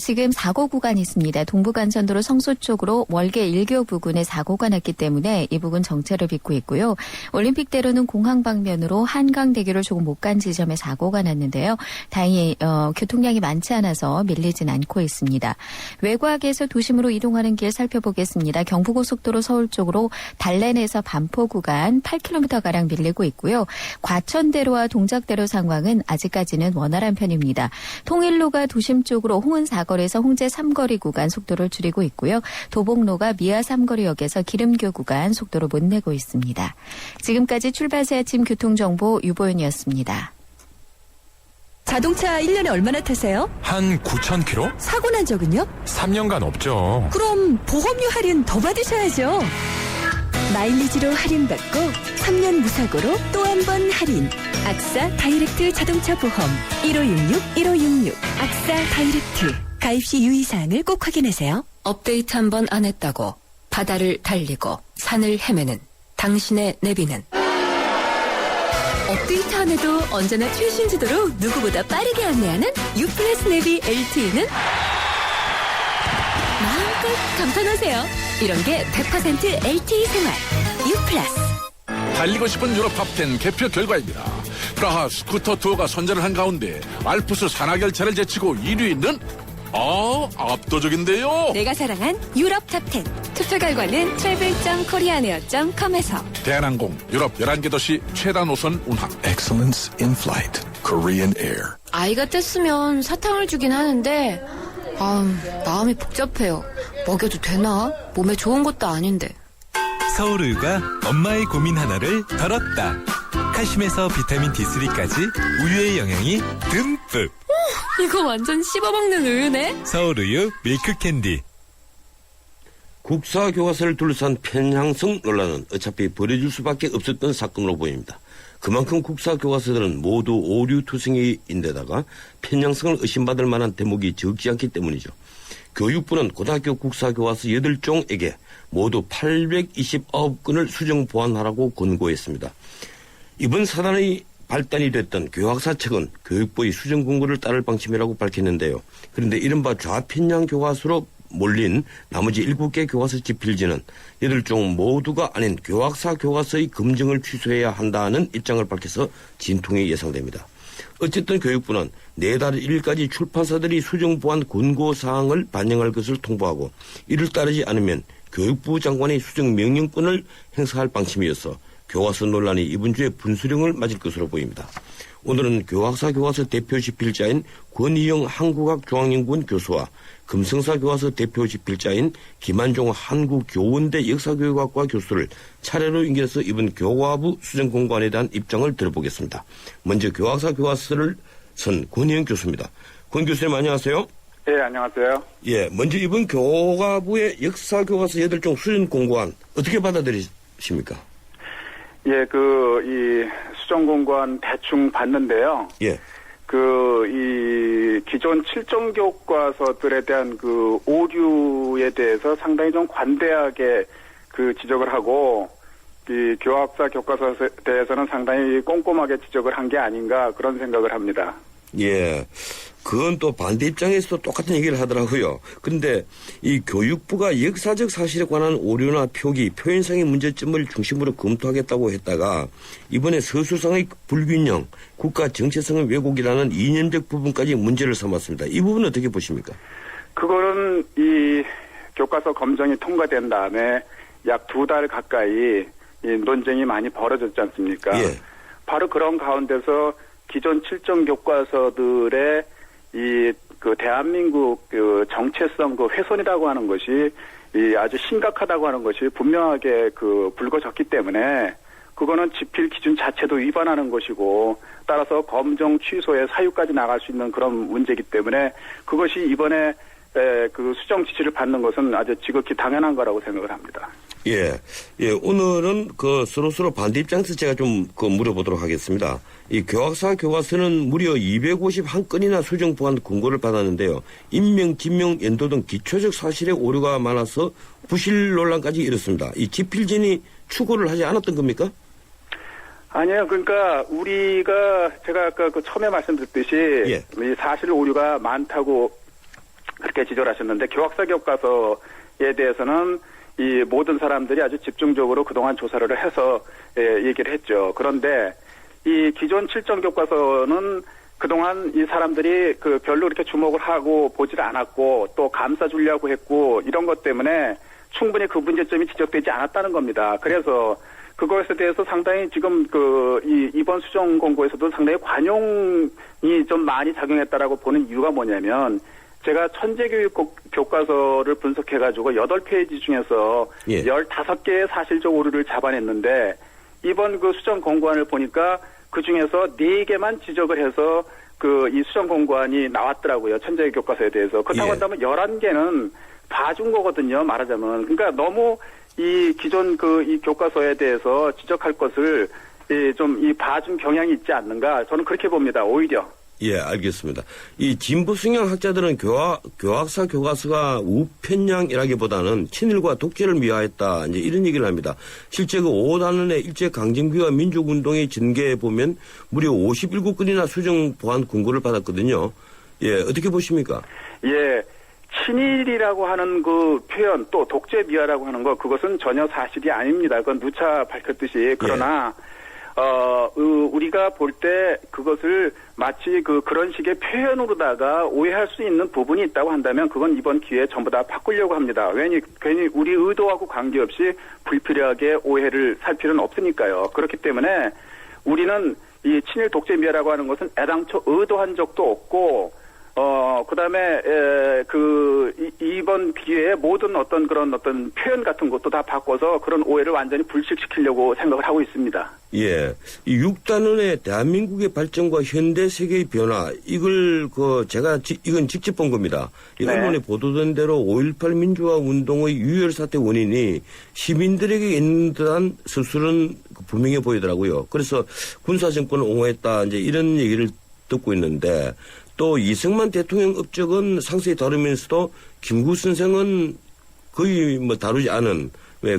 지금 사고 구간이 있습니다. 동부간선도로 성수 쪽으로 월계 1교 부근에 사고가 났기 때문에 이 부근 정체를 빚고 있고요. 올림픽대로는 공항 방면으로 한강대교를 조금 못 간 지점에 사고가 났는데요. 다행히 교통량이 많지 않아서 밀리진 않고 있습니다. 외곽에서 도심으로 이동하는 길 살펴보겠습니다. 경부고속도로 서울 쪽으로 달래내에서 반포 구간 8km가량 밀리고 있고요. 과천대로와 동작대로 상황은 아직까지는 원활한 편입니다. 통일로가 도심 쪽으로 홍은 4거리에서 홍제 3거리 구간 속도를 줄이고 있고요. 도봉로가 미아 3거리역에서 기름교 구간 속도를 못 내고 있습니다. 지금까지 출발새 아침 교통정보 유보연이었습니다. 자동차 1년에 얼마나 타세요? 한 9,000km? 사고 난 적은요? 3년간 없죠. 그럼 보험료 할인 더 받으셔야죠. 마일리지로 할인받고 3년 무사고로 또 한 번 할인. 악사 다이렉트 자동차 보험 1566-1566 악사 다이렉트. 가입 시 유의사항을 꼭 확인하세요. 업데이트 한 번 안 했다고 바다를 달리고 산을 헤매는 당신의 내비는 업데이트 안 해도 언제나 최신 지도로 누구보다 빠르게 안내하는 U+ 내비 LTE는 마음껏 감탄하세요. 이런 게 100% LTE 생활 U+. 달리고 싶은 유럽 탑10 개표 결과입니다. 프라하 스쿠터 투어가 선전을 한 가운데 알프스 산악열차를 제치고 1위는 압도적인데요. 내가 사랑한 유럽 탑10. 투표 결과는 travel.koreanair.com에서. 대한항공 유럽 11개 도시 최다 노선 운항. Excellence in flight. Korean Air. 아이가 뗐으면 사탕을 주긴 하는데 마음이 복잡해요. 먹여도 되나? 몸에 좋은 것도 아닌데. 서울우유가 엄마의 고민 하나를 덜었다. 칼슘에서 비타민 D3까지 우유의 영양이 듬뿍. 이거 완전 씹어먹는 우유네. 서울우유 밀크캔디. 국사교과서를 둘러싼 편향성 논란은 어차피 벌어질 수밖에 없었던 사건으로 보입니다. 그만큼 국사교과서들은 모두 오류투성이인데다가 편향성을 의심받을 만한 대목이 적지 않기 때문이죠. 교육부는 고등학교 국사교과서 8종에게 모두 829건을 수정 보완하라고 권고했습니다. 이번 사단의 발단이 됐던 교학사측은 교육부의 수정 공고를 따를 방침이라고 밝혔는데요. 그런데 이른바 좌편향 교과서로 몰린 나머지 7개 교과서 집필지는 8종 모두가 아닌 교학사 교과서의 검증을 취소해야 한다는 입장을 밝혀서 진통이 예상됩니다. 어쨌든 교육부는 내달 1일까지 출판사들이 수정 보완 권고사항을 반영할 것을 통보하고 이를 따르지 않으면 교육부 장관의 수정 명령권을 행사할 방침이어서 교과서 논란이 이번 주에 분수령을 맞을 것으로 보입니다. 오늘은 교학사 교과서 대표 집필자인 권희영 한국학중앙연구원 교수와 금성사 교과서 대표 집필자인 김한종 한국교원대 역사교육학과 교수를 차례로 연결해서 이번 교과부 수정 공고안에 대한 입장을 들어보겠습니다. 먼저 교학사 교과서를 선 권희영 교수입니다. 권 교수님 안녕하세요. 네, 안녕하세요. 예, 먼저 이번 교과부의 역사교과서 8종 수정 공고안 어떻게 받아들이십니까? 예, 이 수정 공고안 대충 봤는데요. 예. 이 기존 7종 교과서들에 대한 오류에 대해서 상당히 좀 관대하게 지적을 하고, 이 교학사 교과서에 대해서는 상당히 꼼꼼하게 지적을 한 게 아닌가 그런 생각을 합니다. 예. 그건 또 반대 입장에서도 똑같은 얘기를 하더라고요. 그런데 이 교육부가 역사적 사실에 관한 오류나 표기, 표현상의 문제점을 중심으로 검토하겠다고 했다가 이번에 서술상의 불균형, 국가 정체성의 왜곡이라는 이념적 부분까지 문제를 삼았습니다. 이 부분은 어떻게 보십니까? 그거는 이 교과서 검정이 통과된 다음에 약 2달 가까이 이 논쟁이 많이 벌어졌지 않습니까? 예. 바로 그런 가운데서 기존 7종 교과서들의 대한민국 정체성 훼손이라고 하는 것이 아주 심각하다고 하는 것이 분명하게 불거졌기 때문에 그거는 집필 기준 자체도 위반하는 것이고 따라서 검정 취소의 사유까지 나갈 수 있는 그런 문제이기 때문에 그것이 이번에 수정 지시를 받는 것은 아주 지극히 당연한 거라고 생각을 합니다. 예, 오늘은 서로 반대 입장에서 제가 좀 물어보도록 하겠습니다. 이 교학사 교과서는 무려 251건이나 수정 보완 권고를 받았는데요. 인명, 진명, 연도 등 기초적 사실의 오류가 많아서 부실 논란까지 일었습니다. 이 집필진이 추구를 하지 않았던 겁니까? 아니요. 그러니까 우리가 제가 아까 처음에 말씀드렸듯이 이 사실 오류가 많다고 그렇게 지적하셨는데 교학사 교과서에 대해서는 이 모든 사람들이 아주 집중적으로 그동안 조사를 해서 얘기를 했죠. 그런데 이 기존 7점 교과서는 그동안 이 사람들이 별로 이렇게 주목을 하고 보질 않았고 또 감싸주려고 했고 이런 것 때문에 충분히 그 문제점이 지적되지 않았다는 겁니다. 그래서 그것에 대해서 상당히 지금 이번 수정 권고에서도 상당히 관용이 좀 많이 작용했다라고 보는 이유가 뭐냐면 제가 천재교육 교과서를 분석해가지고 8페이지 중에서 15개의 사실적 오류를 잡아냈는데 이번 수정 권고안을 보니까 그 중에서 4개만 지적을 해서 이 수정 권고안이 나왔더라고요. 천재교육 교과서에 대해서. 그렇다고 한다면 11개는 봐준 거거든요. 말하자면. 그러니까 너무 이 기존 이 교과서에 대해서 지적할 것을 좀 봐준 경향이 있지 않는가. 저는 그렇게 봅니다. 오히려. 예, 알겠습니다. 이 진보 성향 학자들은 교학사 교과서가 우편향이라기보다는 친일과 독재를 미화했다. 이제 이런 얘기를 합니다. 실제 5단원의 일제 강점기와 민족운동의 전개에 보면 무려 57건이나 수정 보완 권고를 받았거든요. 예, 어떻게 보십니까? 예. 친일이라고 하는 그 표현 또 독재 미화라고 하는 거 그것은 전혀 사실이 아닙니다. 그건 누차 밝혔듯이. 그러나 우리가 볼 때 그것을 마치 그런 식의 표현으로다가 오해할 수 있는 부분이 있다고 한다면 그건 이번 기회에 전부 다 바꾸려고 합니다. 괜히 우리 의도하고 관계없이 불필요하게 오해를 살 필요는 없으니까요. 그렇기 때문에 우리는 이 친일 독재 미화라고 하는 것은 애당초 의도한 적도 없고 그다음에 이번 기회에 모든 그런 표현 같은 것도 다 바꿔서 그런 오해를 완전히 불식시키려고 생각을 하고 있습니다. 예. 이 6단원의 대한민국의 발전과 현대 세계의 변화, 이걸 이건 직접 본 겁니다. 언론에 보도된 대로 5.18 민주화 운동의 유혈 사태 원인이 시민들에게 있는 듯한 서술은 분명해 보이더라고요. 그래서 군사정권을 옹호했다, 이제 이런 얘기를 듣고 있는데, 또 이승만 대통령 업적은 상세히 다루면서도 김구 선생은 거의 다루지 않은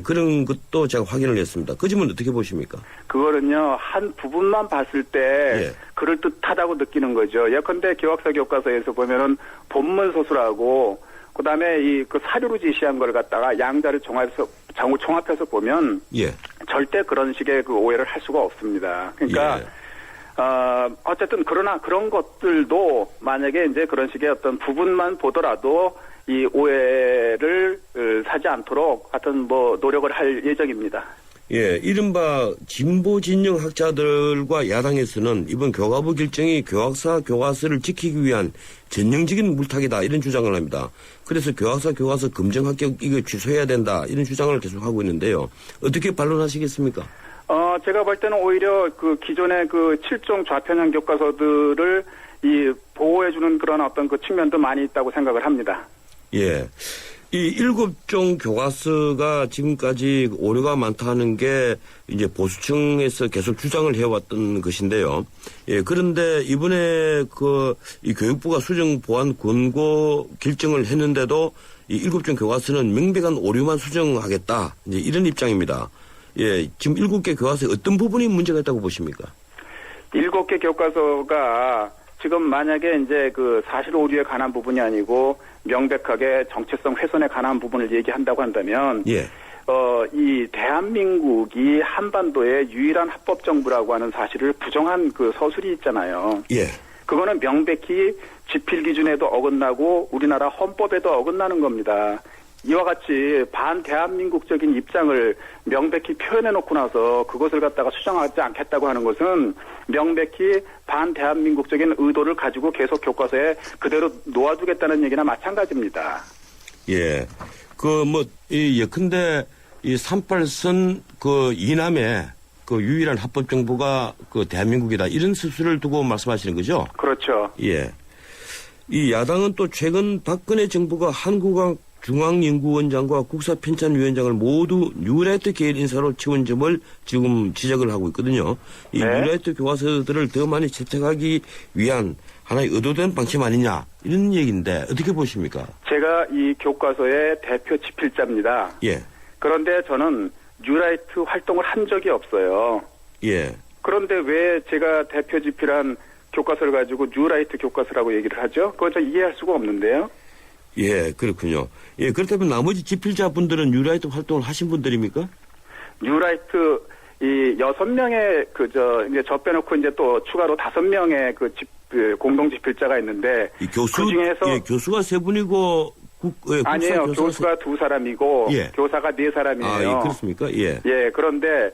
그런 것도 제가 확인을 했습니다. 그 점은 어떻게 보십니까? 그거는요, 한 부분만 봤을 때 그럴듯하다고 느끼는 거죠. 예컨대 교학사 교과서에서 보면은 본문 서술하고 그다음에 사료로 제시한 걸 갖다가 양자를 종합해서 보면 절대 그런 식의 오해를 할 수가 없습니다. 그러니까 어쨌든 그러나 그런 것들도 만약에 이제 그런 식의 부분만 보더라도 이 오해를 사지 않도록 하여튼 노력을 할 예정입니다. 예, 이른바 진보 진영 학자들과 야당에서는 이번 교과부 결정이 교학사 교과서를 지키기 위한 전형적인 물타기다 이런 주장을 합니다. 그래서 교학사 교과서 검정 합격 이거 취소해야 된다 이런 주장을 계속하고 있는데요. 어떻게 반론하시겠습니까? 제가 볼 때는 오히려 기존의 7종 좌편향 교과서들을 보호해주는 그런 측면도 많이 있다고 생각을 합니다. 예. 이 7종 교과서가 지금까지 오류가 많다는 게 이제 보수층에서 계속 주장을 해왔던 것인데요. 예, 그런데 이번에 이 교육부가 수정 보완 권고 결정을 했는데도 이 7종 교과서는 명백한 오류만 수정하겠다. 이제 이런 입장입니다. 예, 지금 7개 교과서에 어떤 부분이 문제가 있다고 보십니까? 7개 교과서가 지금 만약에 이제 사실 오류에 관한 부분이 아니고 명백하게 정체성 훼손에 관한 부분을 얘기한다고 한다면 이 대한민국이 한반도의 유일한 합법 정부라고 하는 사실을 부정한 서술이 있잖아요. 그거는 명백히 집필 기준에도 어긋나고 우리나라 헌법에도 어긋나는 겁니다. 이와 같이 반대한민국적인 입장을 명백히 표현해놓고 나서 그것을 갖다가 수정하지 않겠다고 하는 것은 명백히 반대한민국적인 의도를 가지고 계속 교과서에 그대로 놓아두겠다는 얘기나 마찬가지입니다. 예. 예컨대 이 38선 이남에 유일한 합법 정부가 대한민국이다. 이런 수술을 두고 말씀하시는 거죠? 그렇죠. 예. 이 야당은 또 최근 박근혜 정부가 한국학 중앙연구원장과 국사편찬위원장을 모두 뉴라이트 계열 인사로 채운 점을 지금 지적을 하고 있거든요. 이 뉴라이트 교과서들을 더 많이 채택하기 위한 하나의 의도된 방침 아니냐 이런 얘기인데 어떻게 보십니까? 제가 이 교과서의 대표 집필자입니다. 예. 그런데 저는 뉴라이트 활동을 한 적이 없어요. 예. 그런데 왜 제가 대표 집필한 교과서를 가지고 뉴라이트 교과서라고 얘기를 하죠? 그건 좀 이해할 수가 없는데요. 예, 그렇군요. 예, 그렇다면 나머지 집필자분들은 뉴라이트 활동을 하신 분들입니까? 뉴라이트 이 6명의 이제 저 빼놓고 이제 또 추가로 5명의 그 공동 집필자가 있는데 이 교수 그 중에서 예, 교수가 3분이고 아니에요. 교수가 2사람이고 예. 교사가 4사람이에요. 아, 예, 그렇습니까? 예. 예, 그런데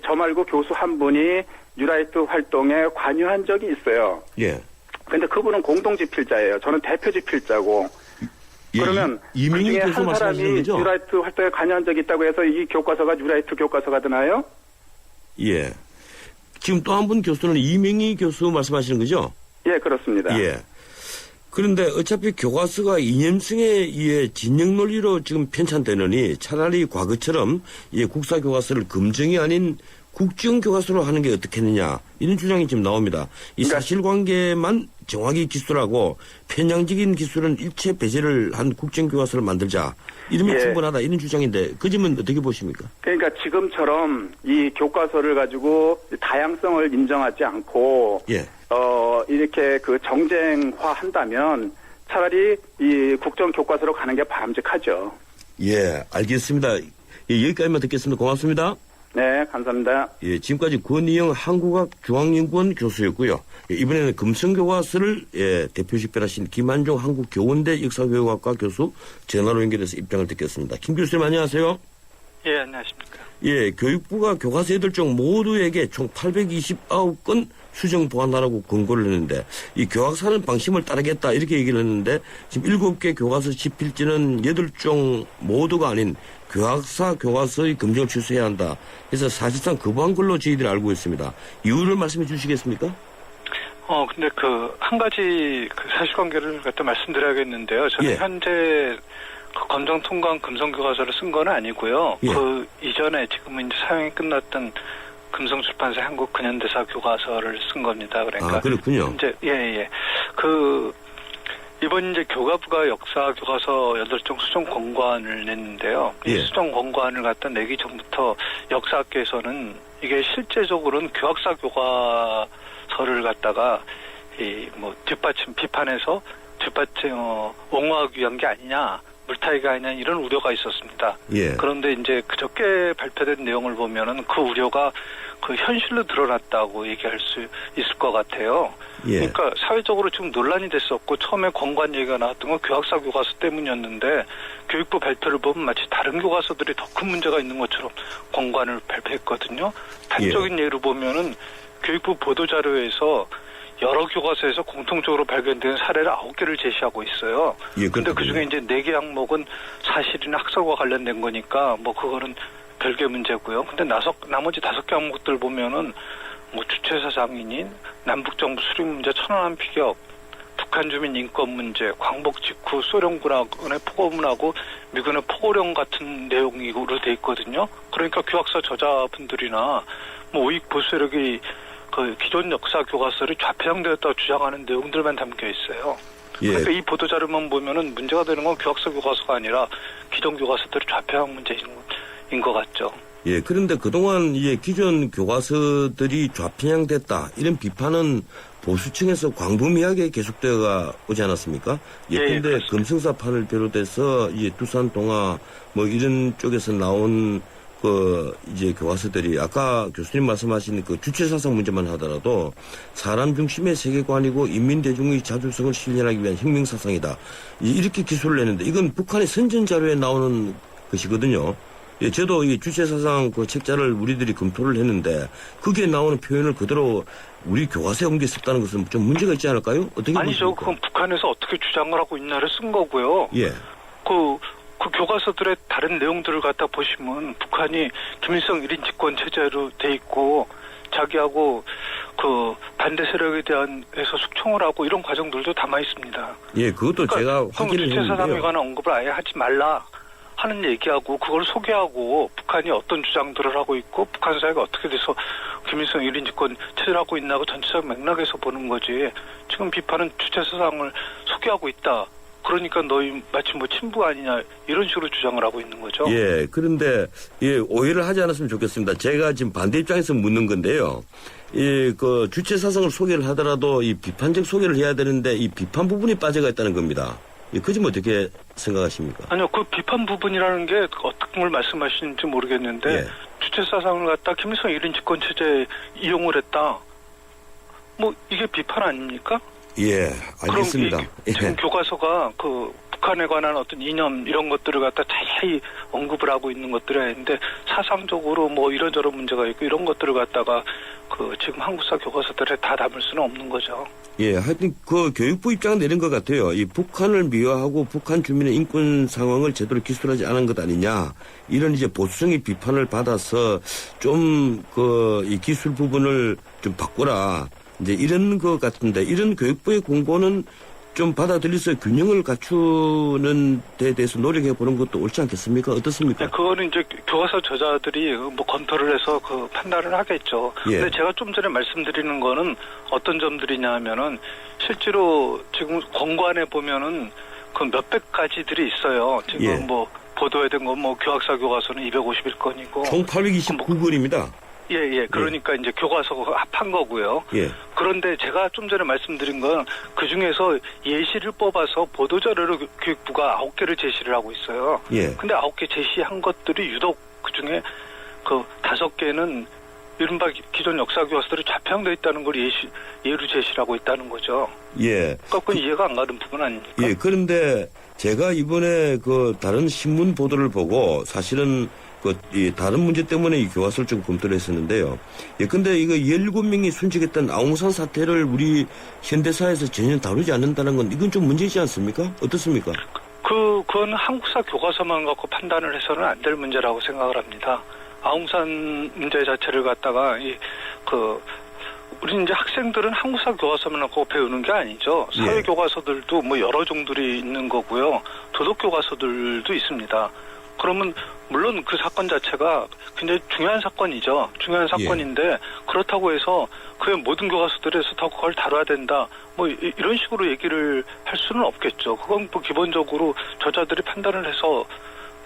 저 말고 교수 한 분이 뉴라이트 활동에 관여한 적이 있어요. 예. 근데 그분은 공동 집필자예요. 저는 대표 집필자고. 예, 그러면 이민희 그중에 교수 한 말씀하시는 사람이 거죠? 뉴라이트 활동에 관여한 적이 있다고 해서 이 교과서가 뉴라이트 교과서가 되나요? 예. 지금 또 한 분 교수는 이명희 교수 말씀하시는 거죠? 예, 그렇습니다. 예. 그런데 어차피 교과서가 이념성에 의해 진영 논리로 지금 편찬되느니 차라리 과거처럼 국사 교과서를 검증이 아닌 국정 교과서로 하는 게 어떻겠느냐 이런 주장이 지금 나옵니다. 이 사실관계만 정확히 기술하고 편향적인 기술은 일체 배제를 한 국정 교과서를 만들자 이러면 충분하다 이런 주장인데 그 점은 어떻게 보십니까? 그러니까 지금처럼 이 교과서를 가지고 다양성을 인정하지 않고 이렇게 정쟁화 한다면 차라리 이 국정 교과서로 가는 게 바람직하죠. 예, 알겠습니다. 예, 여기까지만 듣겠습니다. 고맙습니다. 네, 감사합니다. 예, 지금까지 권희영 한국학중앙연구원 교수였고요. 예, 이번에는 금성교과서를 대표 집필하신 김한종 한국교원대 역사교육학과 교수 전화로 연결해서 입장을 듣겠습니다. 김 교수님 안녕하세요. 예, 안녕하십니까. 예, 교육부가 교과서 8종 모두에게 총 829건 수정 보완하라고 권고를 했는데 이 교학사는 방침을 따르겠다 이렇게 얘기를 했는데 지금 7개 교과서 집필지는 8종 모두가 아닌 교학사 교과서의 검증을 취소해야 한다. 그래서 사실상 거부한 걸로 저희들이 알고 있습니다. 이유를 말씀해 주시겠습니까? 근데 한 가지 사실관계를 갖다 말씀드려야겠는데요. 저는 현재 검정 통과한 금성 교과서를 쓴 건 아니고요. 그 이전에 지금은 이제 사용이 끝났던 금성출판사 한국 근현대사 교과서를 쓴 겁니다. 그러니까 그렇군요. 이제 이번 이제 교과부가 역사 교과서 8종 수정 권고안을 냈는데요. 이 수정 권고안을 갖다 내기 전부터 역사학계에서는 이게 실제적으로는 교학사 교과서를 갖다가 비판해서 옹호하기 위한 게 아니냐. 물타기가 아니냐 이런 우려가 있었습니다. 그런데 이제 그저께 발표된 내용을 보면은 그 우려가 현실로 드러났다고 얘기할 수 있을 것 같아요. 그러니까 사회적으로 지금 논란이 됐었고 처음에 권고안 얘기가 나왔던 건 교학사 교과서 때문이었는데 교육부 발표를 보면 마치 다른 교과서들이 더 큰 문제가 있는 것처럼 권고안을 발표했거든요. 단적인 예로 보면은 교육부 보도자료에서 여러 교과서에서 공통적으로 발견되는 사례를 9개를 제시하고 있어요. 그런데 그중에 이제 4개 항목은 사실이나 학설과 관련된 거니까 그거는 별개 문제고요. 근데 나머지 5개 항목들 보면은 주체사 장인인, 남북정부 수립 문제, 천안함 피격, 북한 주민 인권 문제, 광복 직후 소련군의 포고문하고 미군의 포고령 같은 내용으로 돼 있거든요. 그러니까 교학사 저자분들이나 우익 보수 세력이 기존 역사 교과서를 좌편향되었다고 주장하는 내용들만 담겨 있어요. 그러니까 이 보도자료만 보면은 문제가 되는 건 교학서 교과서가 아니라 기존 교과서들의 좌편향 문제인 것 같죠. 예, 그런데 그동안 기존 교과서들이 좌편향됐다 이런 비판은 보수층에서 광범위하게 계속되어 오지 않았습니까? 예컨대 금성사판을 비롯해서 두산 동아 이런 쪽에서 나온 교과서들이 아까 교수님 말씀하신 주체사상 문제만 하더라도 사람 중심의 세계관이고 인민대중의 자주성을 실현하기 위한 혁명사상이다. 이렇게 기술을 내는데 이건 북한의 선전자료에 나오는 것이거든요. 저도 이 주체사상 책자를 우리들이 검토를 했는데 거기에 나오는 표현을 그대로 우리 교과서에 옮겼었다는 것은 좀 문제가 있지 않을까요? 어떻게 아니죠. 그건 북한에서 어떻게 주장을 하고 있나를 쓴 거고요. 그 교과서들의 다른 내용들을 갖다 보시면 북한이 김일성 1인 집권 체제로 돼 있고 자기하고 그 반대 세력에 대해서 숙청을 하고 이런 과정들도 담아 있습니다. 예, 그것도 그러니까 제가 확인을 주체 사상에 했는데요. 관한 언급을 아예 하지 말라 하는 얘기하고 그걸 소개하고 북한이 어떤 주장들을 하고 있고 북한 사회가 어떻게 돼서 김일성 1인 집권 체제를 하고 있나고 전체적 맥락에서 보는 거지. 지금 비판은 주체 사상을 소개하고 있다. 그러니까 너희 마치 뭐 친부 아니냐 이런 식으로 주장을 하고 있는 거죠. 예, 그런데 예, 오해를 하지 않았으면 좋겠습니다. 제가 지금 반대 입장에서 묻는 건데요. 그 주체 사상을 소개를 하더라도 이 비판적 소개를 해야 되는데 이 비판 부분이 빠져가 있다는 겁니다. 그 점 어떻게 생각하십니까? 아니요, 그 비판 부분이라는 게 어떤 걸 말씀하시는지 모르겠는데 예. 주체 사상을 갖다 김일성 1인 집권 체제에 이용을 했다. 뭐 이게 비판 아닙니까? 예, 알겠습니다. 그럼 지금 교과서가 그 북한에 관한 어떤 이념 이런 것들을 갖다 자세히 언급을 하고 있는 것들이 아닌데 사상적으로 뭐 이런저런 문제가 있고 이런 것들을 갖다가 그 지금 한국사 교과서들에 다 담을 수는 없는 거죠. 예, 하여튼 그 교육부 입장은 내린 것 같아요. 이 북한을 미화하고 북한 주민의 인권 상황을 제대로 기술하지 않은 것 아니냐. 이런 이제 보수적인 비판을 받아서 좀 그 이 기술 부분을 좀 바꾸라. 이제 이런 것 같은데 이런 교육부의 공고는 좀 받아들여서 균형을 갖추는 데 대해서 노력해 보는 것도 옳지 않겠습니까? 어떻습니까? 네, 그거는 이제 교과서 저자들이 뭐 검토를 해서 그 판단을 하겠죠. 예. 근데 제가 좀 전에 말씀드리는 거는 어떤 점들이냐 하면은 실제로 지금 권관에 보면은 그 몇백 가지들이 있어요. 지금 예. 뭐 보도에 된 건 뭐 교학사 교과서는 251건이고 총 829건입니다. 예. 그러니까 이제 교과서가 합한 거고요. 예. 그런데 제가 좀 전에 말씀드린 건 그 중에서 예시를 뽑아서 보도자료를 교육부가 9개를 제시를 하고 있어요. 예. 근데 9개 제시한 것들이 유독 그 중에 그 5개는 이른바 기존 역사 교과서들이 좌표되어 있다는 걸 예로 제시를 하고 있다는 거죠. 예. 그러니까 그건 이해가 안 가는 부분 아닙니까? 예. 그런데 제가 이번에 그 다른 신문 보도를 보고 사실은 이 다른 문제 때문에 이 교과서를 좀 검토를 했었는데요. 예, 근데 이거 17명이 순직했던 아웅산 사태를 우리 현대사에서 전혀 다루지 않는다는 건 이건 좀 문제지 않습니까? 어떻습니까? 그건 한국사 교과서만 갖고 판단을 해서는 안 될 문제라고 생각을 합니다. 아웅산 문제 자체를 갖다가 우리 이제 학생들은 한국사 교과서만 갖고 배우는 게 아니죠. 사회 교과서들도 뭐 여러 종들이 있는 거고요. 도덕 교과서들도 있습니다. 그러면 물론 그 사건 자체가 굉장히 중요한 사건이죠. 중요한 사건인데 그렇다고 해서 그의 모든 교과서들에서 더 그걸 다뤄야 된다. 뭐 이런 식으로 얘기를 할 수는 없겠죠. 그건 뭐 기본적으로 저자들이 판단을 해서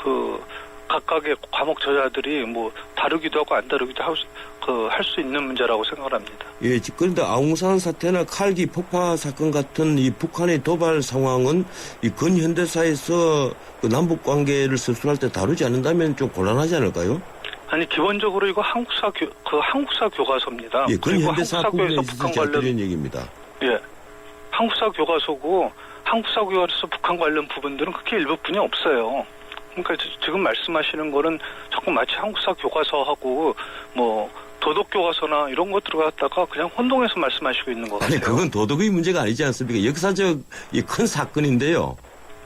그 각각의 과목 저자들이 뭐 다루기도 하고 안 다루기도 할 수 있는 문제라고 생각합니다. 예, 그런데 아웅산 사태나 칼기 폭파 사건 같은 이 북한의 도발 상황은 이 근현대사에서 그 남북 관계를 서술할 때 다루지 않는다면 좀 곤란하지 않을까요? 아니 기본적으로 이거 한국사 교과서입니다. 예, 그리고 근현대사 부분에 있어서 제가 드리는 얘기입니다. 예, 한국사 교과서고 한국사 교과서 북한 관련 부분들은 그렇게 일부분이 없어요. 그러니까 지금 말씀하시는 거는 자꾸 마치 한국사 교과서하고 뭐 도덕 교과서나 이런 것들을 갖다가 그냥 혼동해서 말씀하시고 있는 것 같아요. 아니 그건 도덕의 문제가 아니지 않습니까? 역사적 이 큰 사건인데요.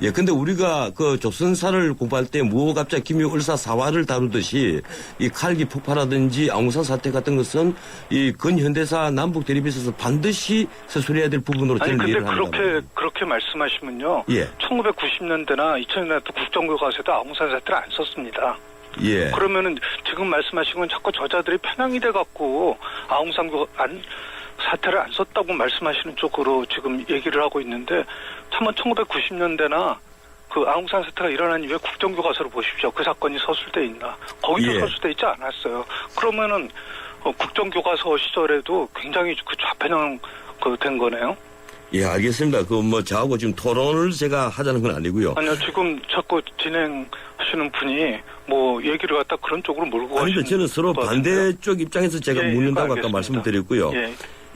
예, 근데 우리가 그 조선사를 공부할 때 무호갑자 김유 을사 사화를 다루듯이 이 칼기 폭파라든지 아웅산 사태 같은 것은 이 근현대사 남북 대립에 있어서 반드시 서술해야 될 부분으로 저는 이해를 합니다. 근데 그렇게 말씀하시면요. 예. 1990년대나 2000년대 국정교과서에도 아웅산 사태를 안 썼습니다. 예. 그러면은 지금 말씀하신 건 자꾸 저자들이 편향이 돼 갖고 아웅산 사태를 안 썼다고 말씀하시는 쪽으로 지금 얘기를 하고 있는데 참은 1990년대나 그 아웅산 사태가 일어난 이후에 국정교과서를 보십시오. 그 사건이 서술돼 있나? 거기도 서술돼 있지 않았어요. 그러면은 국정교과서 시절에도 굉장히 그 좌편향 된 거네요. 예, 알겠습니다. 저하고 지금 토론을 제가 하자는 건 아니고요. 아니요, 지금 자꾸 진행하시는 분이 뭐 얘기를 갖다 그런 쪽으로 몰고 가시는. 아니, 저는 서로 반대쪽 입장에서 제가 묻는다고 아까 말씀을 드렸고요.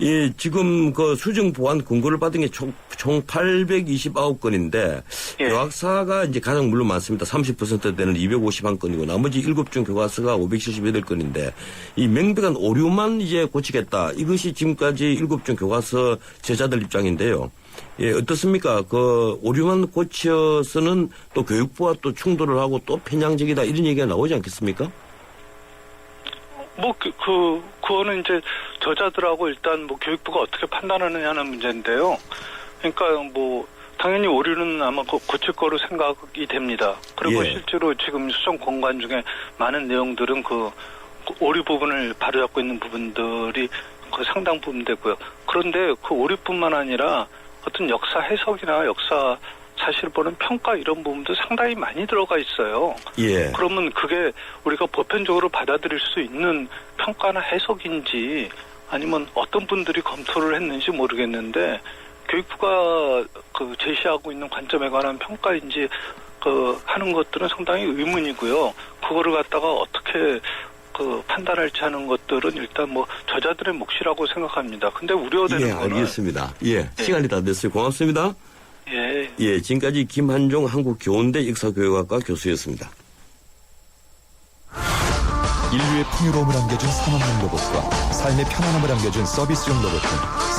예, 지금 그 수정 보완 권고를 받은 게 총 829건인데 교학사가 이제 가장 물론 많습니다. 30%대는 251건이고 나머지 7종 교과서가 578건인데 이 명백한 오류만 이제 고치겠다. 이것이 지금까지 7종 교과서 제자들 입장인데요. 예, 어떻습니까? 그 오류만 고쳐서는 또 교육부와 또 충돌을 하고 또 편향적이다 이런 얘기가 나오지 않겠습니까? 그거는 이제 저자들하고 일단 뭐 교육부가 어떻게 판단하느냐는 문제인데요. 그러니까 뭐 당연히 오류는 아마 고칠 거로 생각이 됩니다. 그리고 실제로 지금 수정 공간 중에 많은 내용들은 그 오류 부분을 바로잡고 있는 부분들이 그 상당 부분 되고요. 그런데 그 오류뿐만 아니라 어떤 역사 해석이나 역사 사실 보는 평가 이런 부분도 상당히 많이 들어가 있어요. 예. 그러면 그게 우리가 보편적으로 받아들일 수 있는 평가나 해석인지 아니면 어떤 분들이 검토를 했는지 모르겠는데 교육부가 그 제시하고 있는 관점에 관한 평가인지 그 하는 것들은 상당히 의문이고요. 그거를 갖다가 어떻게 그 판단할지 하는 것들은 일단 뭐 저자들의 몫이라고 생각합니다. 근데 우려되는 거는 알겠습니다. 시간이 다 됐어요. 고맙습니다. 지금까지 김한종 한국교원대 역사교육학과 교수였습니다. 인류의 풍요로움을 안겨준 산업용 로봇과 삶의 편안함을 안겨준 서비스용 로봇 등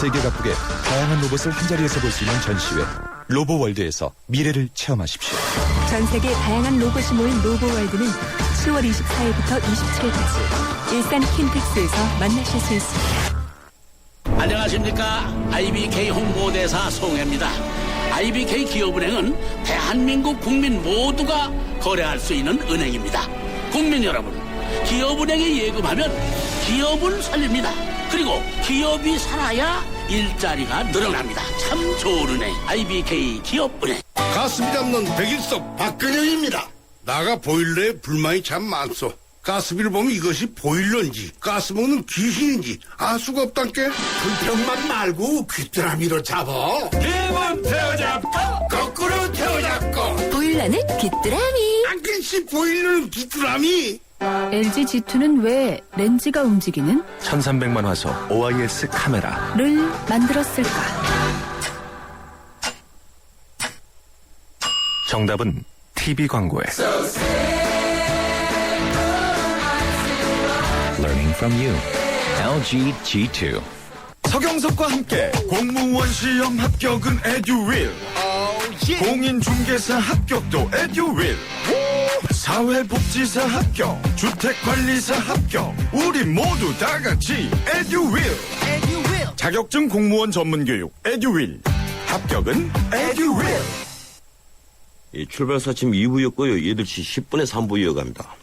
세계 각국의 다양한 로봇을 한자리에서 볼 수 있는 전시회 로보월드에서 미래를 체험하십시오. 전 세계 다양한 로봇이 모인 로보월드는 10월 24일부터 27일까지 일산 킨텍스에서 만나실 수 있습니다. 안녕하십니까. IBK 홍보대사 송혜입니다. IBK 기업은행은 대한민국 국민 모두가 거래할 수 있는 은행입니다. 국민 여러분, 기업은행에 예금하면 기업을 살립니다. 그리고 기업이 살아야 일자리가 늘어납니다. 참 좋은 은행, IBK 기업은행. 가스비 잡는 백일섭 박근영입니다. 나가 보일러에 불만이 참 많소. 가스비를 보면 이것이 보일러인지 가스 먹는 귀신인지 알 수가 없단께. 불평만 말고 귀뚜라미로 잡어. 대만 태워잡고 거꾸로 태워잡고. 보일러는 귀뚜라미. 안글씨 보일러는 귀뚜라미. LG G2는 왜 렌즈가 움직이는 1300만 화소 OIS 카메라를 만들었을까? 정답은 TV 광고에 Learning from you. LG G2. 서경석과 함께 공무원 시험 합격은 에듀윌. 공인중개사 합격도 에듀윌. 사회복지사 합격, 주택관리사 합격, 우리 모두 다 같이 에듀윌. 자격증 공무원 전문교육 에듀윌. 합격은 에듀윌. 출발 사침 2부였고요. 8시 10분에 3부 이어갑니다.